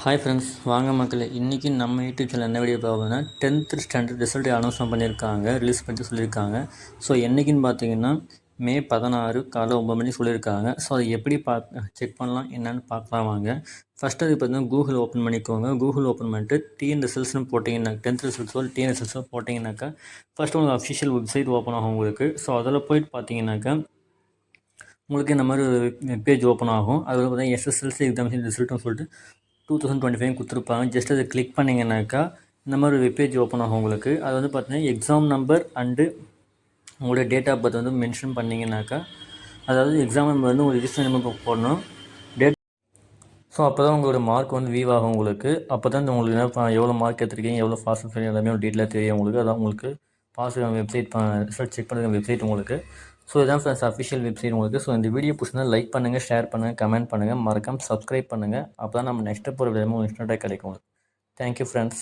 Hi friends, வாங்க மக்களே. இன்றைக்கி நம்ம யூடியூப் சேனல் என்ன வீடியோ பார்க்கணும்னா 10th ஸ்டாண்டர்ட் ரிசல்ட் அனௌன்ஸ்மெண்ட் பண்ணியிருக்காங்க, ரிலீஸ் பண்ணிட்டு சொல்லியிருக்காங்க. ஸோ என்றைக்குன்னு பார்த்தீங்கன்னா மே 16 காலைல 9 மணிக்கு சொல்லியிருக்காங்க. ஸோ அதை எப்படி செக் பண்ணலாம் என்னென்னு பார்க்கலாம் வாங்க. ஃபஸ்ட்டு அது பார்த்தீங்கன்னா கூகுள் ஓப்பன் பண்ணிக்கோங்க. கூகுள் ஓப்பன் பண்ணிட்டு டிஎன் ரிசல்ட்ஸ்னு போட்டிங்கன்னா 10th ரிசல்ட்ஸ் டிஎன் ரிசல்ட்ஸ் போட்டிங்கனாக்கா ஃபஸ்ட்டு உங்களுக்கு அஃபிஷியல் வெப்சைட் ஓப்பன் ஆகும் உங்களுக்கு. ஸோ அதில் போய்ட்டு பார்த்தீங்கன்னாக்கா உங்களுக்கு இந்த மாதிரி ஒரு பேஜ் ஓப்பன் ஆகும். அதில் பார்த்தீங்கன்னா எஸ்எஸ்எல்சி எக்ஸாமினேஷன் ரிசல்ட்னு சொல்லிட்டு 2025 கொடுத்துருப்பாங்க. ஜஸ்ட் அதை கிளிக் பண்ணிங்கனாக்கா இந்த மாதிரி ஒரு வெப்பேஜ் ஓப்பன் ஆகும் உங்களுக்கு. அது வந்து பார்த்தீங்கன்னா எக்ஸாம் நம்பர் அண்டு உங்களோட டேட் ஆஃப் பர்த் வந்து மென்ஷன் பண்ணிங்கனாக்கா, அதாவது எக்ஸாம் நம்பர் வந்து உங்கள் ரிஜிஸ்டர் நம்பர் போடணும். ஸோ அப்போ தான் உங்களோட மார்க் வந்து வீவ் ஆகும் உங்களுக்கு. அப்போ தான் உங்களுக்கு என்ன எவ்வளோ மார்க் எடுத்துருக்கீங்க, எவ்வளோ பாஸ் எல்லாமே ஒரு டீட்டெயிலாக தெரியும் உங்களுக்கு. அதான் உங்களுக்கு பாஸ் வெப்சைட் ரிசல்ட் செக் பண்ணுற வெப்சைட் உங்களுக்கு. ஸோ இதான் ஃப்ரெண்ட்ஸ் அஃபிஷியல் வெப்சைட் உங்களுக்கு. ஸோ இந்த வீடியோ பிடிச்சிருந்தா லைக் பண்ணுங்கள், ஷேர் பண்ணுங்கள், கமெண்ட் பண்ணுங்கள், மறக்காமல் சப்ஸ்கிரைப் பண்ணுங்கள். அப்போ தான் நம்ம நெக்ஸ்ட்டு போகிற விதமாக இன்ஸ்டண்ட்டாக கிடைக்கும் உங்களுக்கு. Thank you friends.